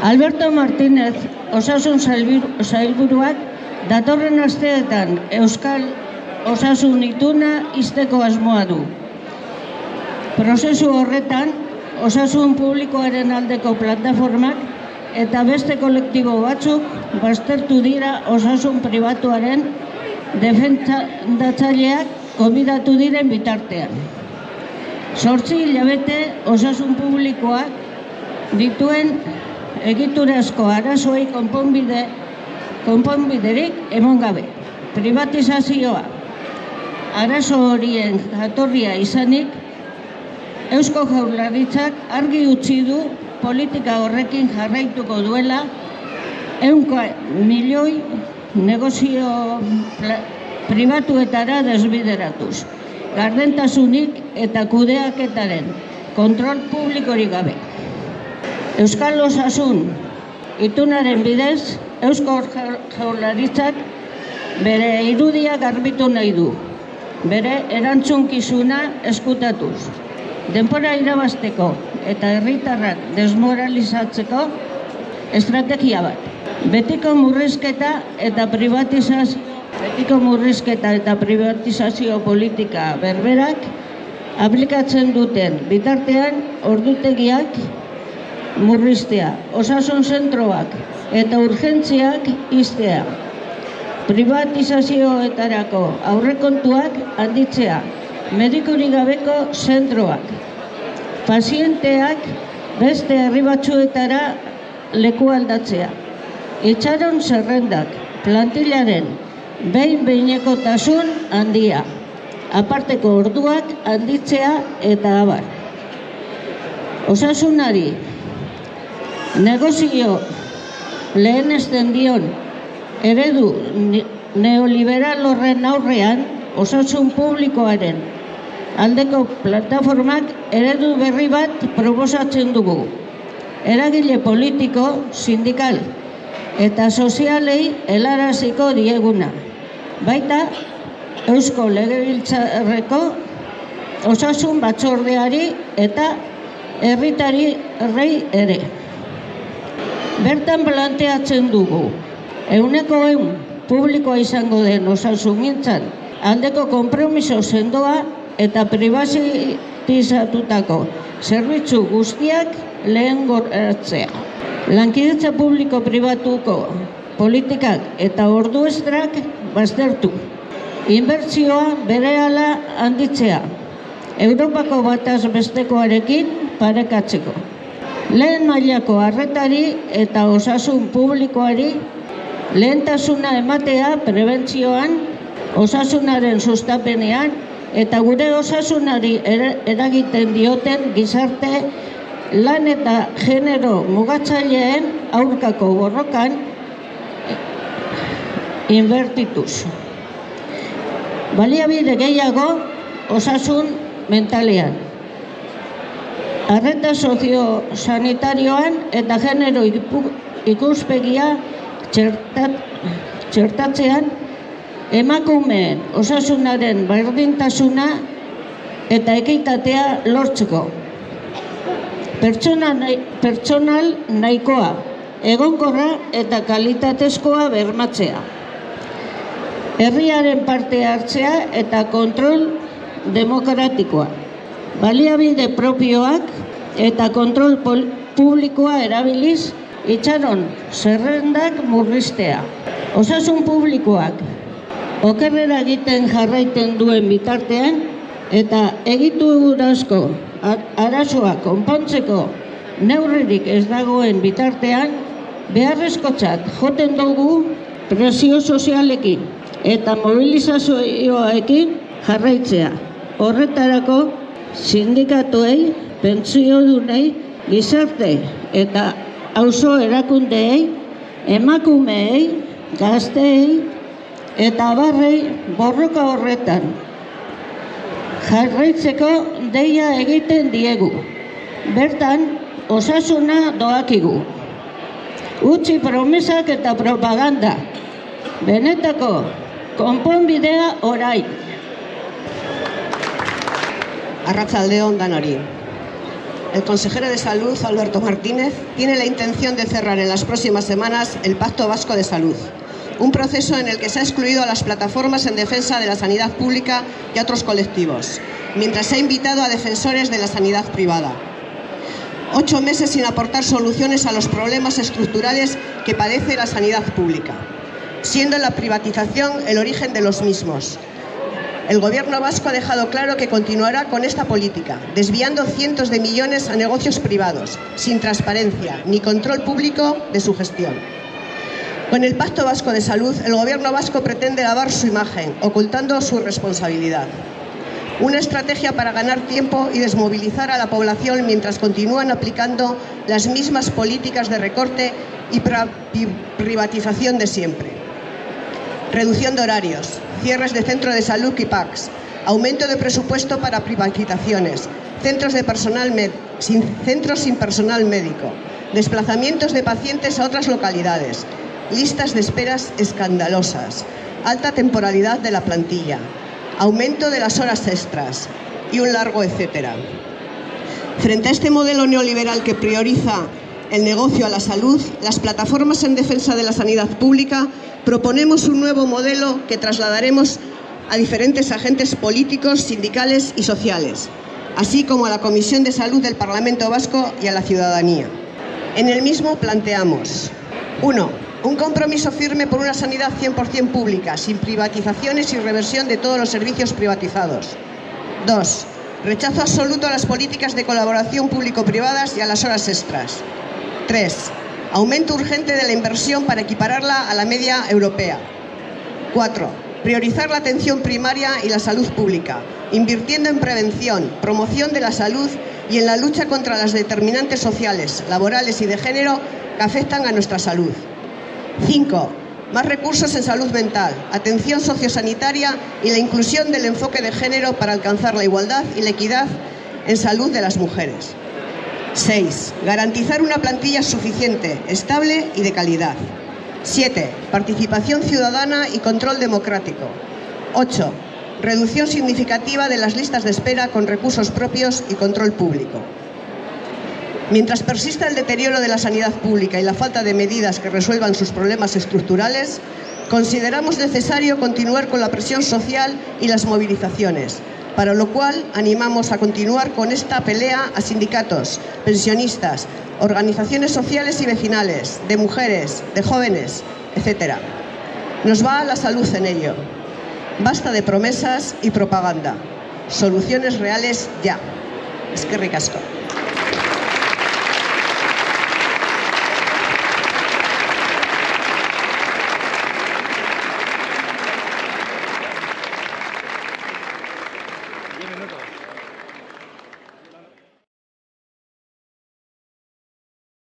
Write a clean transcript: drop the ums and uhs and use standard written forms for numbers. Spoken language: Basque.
Alberto Martínez, osasun sailburuak, datorren asteetan Euskal Osasun Ituna ixteko asmoa du. Prozesu horretan, osasun publikoaren aldeko plataformak eta beste kolektibo batzuk baztertu dira osasun pribatuaren defendatzaileak gonbidatu diren bitartean. 8 hilabete osasun publikoak dituen egiturazko arazoei konponbiderik eman gabe. Privatizazioa arazo horien jatorria izanik, Eusko Jaurlaritzak argi utzi du politika horrekin jarraituko duela 100 milioi negozio pribatuetara desbideratuz, gardentasunik eta kudeaketaren kontrol publikorik gabe. Euskal Osasun Itunaren bidez, Eusko Jaurlaritzak bere irudia garbitu nahi du, bere erantzunkizuna eskutatuz. Denbora irabazteko eta herritarrak desmoralizatzeko estrategia bat. Betiko murrizketa eta privatizazio politika berberak aplikatzen duten bitartean ordutegiak murriztea, osasun zentroak eta urgentziak ixtea, privatizazioetarako aurrekontuak handitzea, medikurik gabeko zentroak, pazienteak beste herri batzuetara leku aldatzea, itxaron zerrendak, plantillaren behin-behinekotasun handia, aparteko orduak handitzea eta abar. Osasunari negozio lehenesten dion eredu neoliberal horren aurrean, osasun publikoaren aldeko plataformak eredu berri bat proposatzen dugu. Eragile politiko, sindikal eta sozialei helaraziko dieguna. Baita Eusko Legebiltzarreko osasun batzordeari eta herritarrei ere. Bertan planteatzen dugu, 100% publikoa izango den osasungintzan aldeko konpromiso sendoa eta pribatizatutako zerbitzu guztiak lehengoratzea. Lankidetza publiko-pribatuko politikak eta orduestrak baztertu. Inbertsioa berehala handitzea, Europako bataz bestekoarekin parekatzeko. Lehen mailako arretari eta osasun publikoari lehentasuna ematea prebentzioan, osasunaren sustapenean eta gure osasunari eragiten dioten gizarte lan eta genero mugatzaileen aurkako borrokan inbertituz. Baliabide gehiago osasun mentalean. Arreta soziosanitarioan eta genero ikuspegia txertatzean emakumeen osasunaren berdintasuna eta ekitatea lortzeko. Pertsonal nahikoa, egonkorra eta kalitatezkoa bermatzea. Herriaren parte hartzea eta kontrol demokratikoa. Baliabide propioak eta kontrol publikoa erabiliz itxaron zerrendak murriztea. Osasun publikoak okerrera egiten jarraiten duen bitartean eta egiturazko arazoak konpontzeko neurririk ez dagoen bitartean beharrezkotzat joten dugu presio sozialekin eta mobilizazioekin jarraitzea. Horretarako sindikatuei, pentsiodunei, gizarte eta auzo erakundeei, emakumeei, gazteei eta abarrei borroka horretan jarraitzeko deia egiten diegu. Bertan, osasuna doakigu. Utzi promesak eta propaganda. Benetako konponbidea orain. Arratsalde on danori. el consejero de Salud, Alberto Martínez, tiene la intención de cerrar en las próximas semanas el Pacto Vasco de Salud, un proceso en el que se ha excluido a las plataformas en defensa de la sanidad pública y a otros colectivos, mientras se ha invitado a defensores de la sanidad privada. 8 meses sin aportar soluciones a los problemas estructurales que padece la sanidad pública, siendo la privatización el origen de los mismos. El Gobierno vasco ha dejado claro que continuará con esta política, desviando cientos de millones a negocios privados, sin transparencia ni control público de su gestión. Con el Pacto Vasco de Salud, el Gobierno vasco pretende lavar su imagen, ocultando su responsabilidad. Una estrategia para ganar tiempo y desmovilizar a la población mientras continúan aplicando las mismas políticas de recorte y privatización de siempre. Reducción de horarios, cierres de centros de salud y PACs, aumento de presupuesto para privatizaciones, centros sin personal médico, desplazamientos de pacientes a otras localidades, listas de esperas escandalosas, alta temporalidad de la plantilla, aumento de las horas extras y un largo etcétera. Frente a este modelo neoliberal que prioriza el negocio a la salud, las plataformas en defensa de la sanidad pública proponemos un nuevo modelo que trasladaremos a diferentes agentes políticos, sindicales y sociales, así como a la Comisión de Salud del Parlamento Vasco y a la ciudadanía. En el mismo planteamos: 1. Un compromiso firme por una sanidad 100% pública, sin privatizaciones y reversión de todos los servicios privatizados. 2. Rechazo absoluto a las políticas de colaboración público-privadas y a las horas extras. 3. Aumento urgente de la inversión para equipararla a la media europea. 4. Priorizar la atención primaria y la salud pública, invirtiendo en prevención, promoción de la salud y en la lucha contra las determinantes sociales, laborales y de género que afectan a nuestra salud. 5. Más recursos en salud mental, atención sociosanitaria y la inclusión del enfoque de género para alcanzar la igualdad y la equidad en salud de las mujeres. 6. Garantizar una plantilla suficiente, estable y de calidad. 7. Participación ciudadana y control democrático. 8. Reducción significativa de las listas de espera con recursos propios y control público. Mientras persista el deterioro de la sanidad pública y la falta de medidas que resuelvan sus problemas estructurales, consideramos necesario continuar con la presión social y las movilizaciones, para lo cual animamos a continuar con esta pelea a sindicatos, pensionistas, organizaciones sociales y vecinales, de mujeres, de jóvenes, etc. Nos va la salud en ello. Basta de promesas y propaganda. Soluciones reales ya. Eskerrik asko.